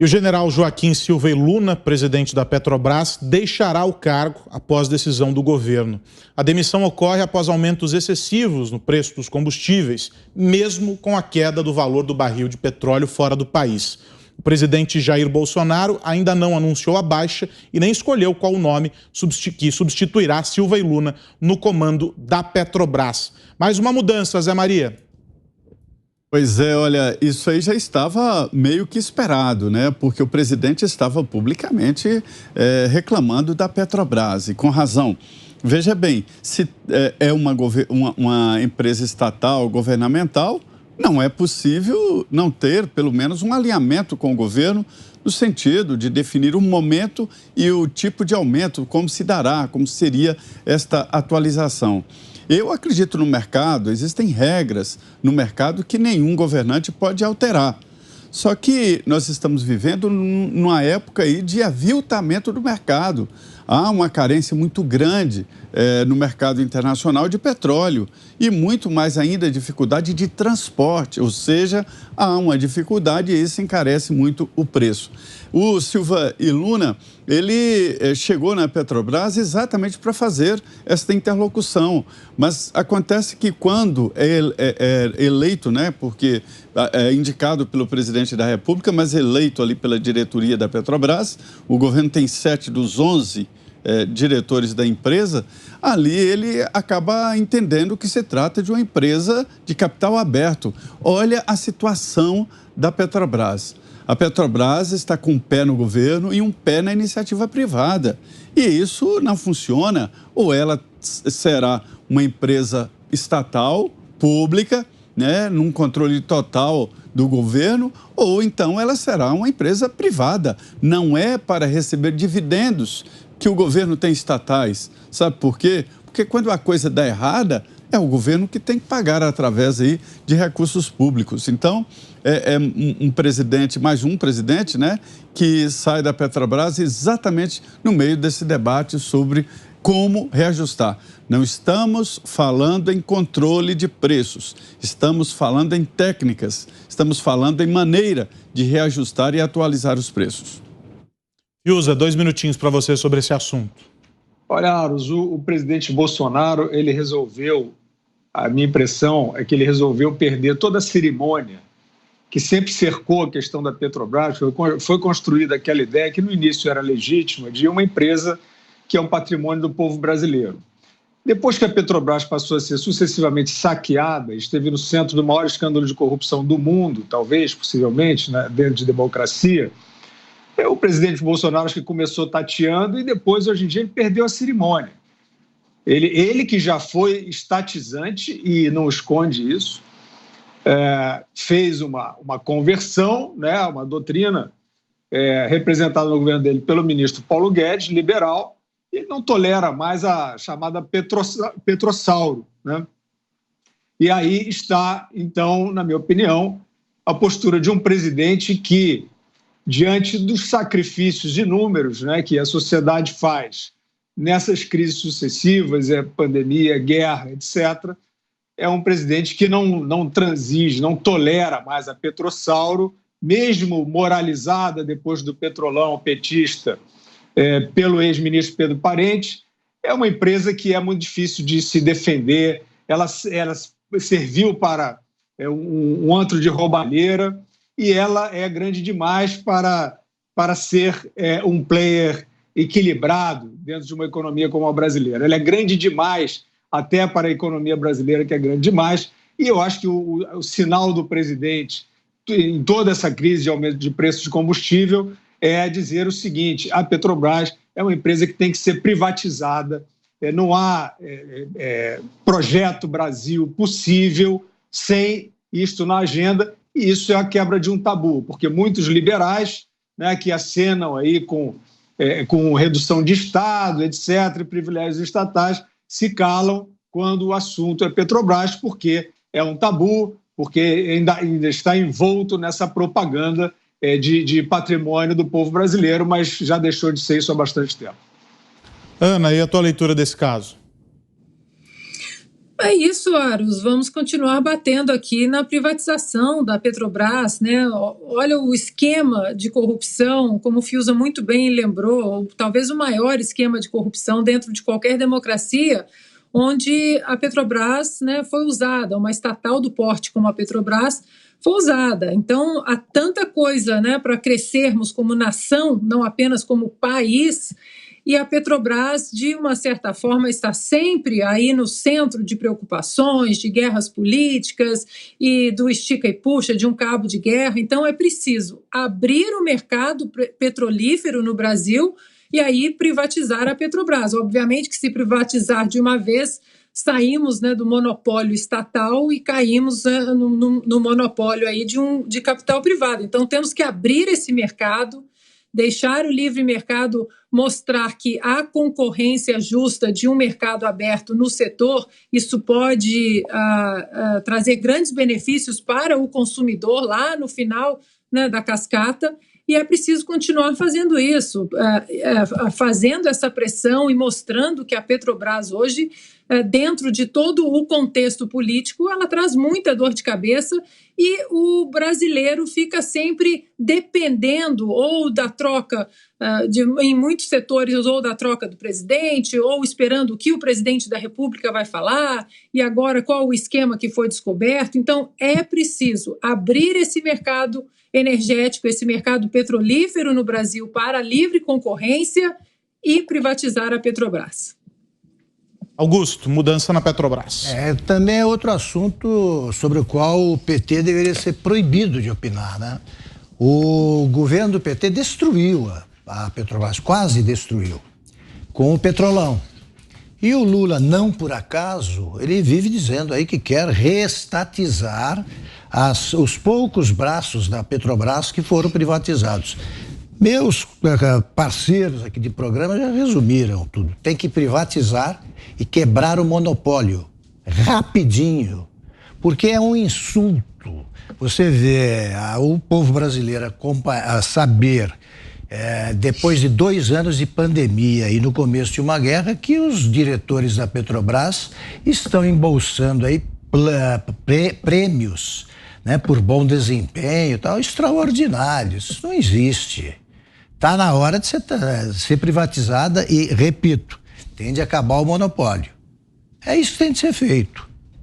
E o general Joaquim Silva e Luna, presidente da Petrobras, deixará o cargo após decisão do governo. A demissão ocorre após aumentos excessivos no preço dos combustíveis, mesmo com a queda do valor do barril de petróleo fora do país. O presidente Jair Bolsonaro ainda não anunciou a baixa e nem escolheu qual o nome que substituirá Silva e Luna no comando da Petrobras. Mais uma mudança, Zé Maria. Pois é, olha, isso aí já estava meio que esperado, né? Porque o presidente estava publicamente reclamando da Petrobras, e com razão. Veja bem, se é uma empresa estatal, governamental, não é possível não ter, pelo menos, um alinhamento com o governo no sentido de definir o momento e o tipo de aumento, como se dará, como seria esta atualização. Eu acredito no mercado, existem regras no mercado que nenhum governante pode alterar. Só que nós estamos vivendo numa época aí de aviltamento do mercado. Há uma carência muito grande no mercado internacional de petróleo e muito mais ainda dificuldade de transporte, ou seja, há uma dificuldade e isso encarece muito o preço. O Silva e Luna, ele chegou na Petrobras exatamente para fazer esta interlocução, mas acontece que quando é eleito, né, porque é indicado pelo presidente da República, mas eleito ali pela diretoria da Petrobras, o governo tem 7 dos 11 diretores da empresa, ali ele acaba entendendo que se trata de uma empresa de capital aberto. Olha a situação da Petrobras. A Petrobras está com um pé no governo e um pé na iniciativa privada. E isso não funciona. Ou ela será uma empresa estatal, pública, né, num controle total do governo, ou então ela será uma empresa privada. Não é para receber dividendos que o governo tem estatais. Sabe por quê? Porque quando a coisa dá errada, é o governo que tem que pagar através aí de recursos públicos. Então, mais um presidente, né, que sai da Petrobras exatamente no meio desse debate sobre como reajustar. Não estamos falando em controle de preços, estamos falando em técnicas, estamos falando em maneira de reajustar e atualizar os preços. Fiuza, 2 minutinhos para você sobre esse assunto. Olha, Aros, o presidente Bolsonaro, ele resolveu, a minha impressão é que ele resolveu perder toda a cerimônia que sempre cercou a questão da Petrobras. Foi construída aquela ideia que no início era legítima de uma empresa que é um patrimônio do povo brasileiro. Depois que a Petrobras passou a ser sucessivamente saqueada, esteve no centro do maior escândalo de corrupção do mundo, talvez, possivelmente, né, dentro de democracia, o presidente Bolsonaro acho que começou tateando e depois, hoje em dia, ele perdeu a cerimônia. Ele que já foi estatizante e não esconde isso, fez uma conversão, né, uma doutrina representada no governo dele pelo ministro Paulo Guedes, liberal, e não tolera mais a chamada Petrossauro, né? E aí está, então, na minha opinião, a postura de um presidente que, diante dos sacrifícios inúmeros, né, que a sociedade faz nessas crises sucessivas, pandemia, guerra, etc., é um presidente que não transige, não tolera mais a Petrossauro, mesmo moralizada depois do Petrolão petista pelo ex-ministro Pedro Parente. É uma empresa que é muito difícil de se defender, ela serviu para um antro de roubalheira, e ela é grande demais para ser um player equilibrado dentro de uma economia como a brasileira. Ela é grande demais até para a economia brasileira, que é grande demais, e eu acho que o sinal do presidente em toda essa crise de aumento de preço de combustível é dizer o seguinte: a Petrobras é uma empresa que tem que ser privatizada, não há projeto Brasil possível sem isto na agenda. E isso é a quebra de um tabu, porque muitos liberais, né, que acenam aí com redução de Estado, etc., e privilégios estatais, se calam quando o assunto é Petrobras, porque é um tabu, porque ainda está envolto nessa propaganda de patrimônio do povo brasileiro, mas já deixou de ser isso há bastante tempo. Ana, e a tua leitura desse caso? É isso, Aros. Vamos continuar batendo aqui na privatização da Petrobras, né? Olha o esquema de corrupção, como o Fiuza muito bem lembrou, talvez o maior esquema de corrupção dentro de qualquer democracia, onde a Petrobras, né, foi usada, uma estatal do porte como a Petrobras foi usada. Então, há tanta coisa, né, para crescermos como nação, não apenas como país. E a Petrobras, de uma certa forma, está sempre aí no centro de preocupações, de guerras políticas e do estica e puxa, de um cabo de guerra. Então, é preciso abrir o mercado petrolífero no Brasil e aí privatizar a Petrobras. Obviamente que se privatizar de uma vez, saímos, né, do monopólio estatal e caímos, né, no monopólio aí de capital privado. Então, temos que abrir esse mercado, deixar o livre mercado mostrar que há concorrência justa de um mercado aberto no setor. Isso pode trazer grandes benefícios para o consumidor lá no final, né, da cascata, e é preciso continuar fazendo isso, fazendo essa pressão e mostrando que a Petrobras hoje, dentro de todo o contexto político, ela traz muita dor de cabeça e o brasileiro fica sempre dependendo ou da troca, em muitos setores, ou da troca do presidente, ou esperando o que o presidente da República vai falar, e agora qual o esquema que foi descoberto. Então, é preciso abrir esse mercado energético, esse mercado petrolífero no Brasil para a livre concorrência e privatizar a Petrobras. Augusto, mudança na Petrobras. Também é outro assunto sobre o qual o PT deveria ser proibido de opinar, né? O governo do PT destruiu a Petrobras, quase destruiu, com o Petrolão. E o Lula, não por acaso, ele vive dizendo aí que quer reestatizar os poucos braços da Petrobras que foram privatizados. Meus parceiros aqui de programa já resumiram tudo. Tem que privatizar e quebrar o monopólio rapidinho, porque é um insulto. Você vê o povo brasileiro saber, depois de 2 anos de pandemia e no começo de uma guerra, que os diretores da Petrobras estão embolsando aí prêmios, né, por bom desempenho, tal, extraordinários. Isso não existe. Está na hora de ser privatizada e, repito, tem de acabar o monopólio. É isso que tem de ser feito.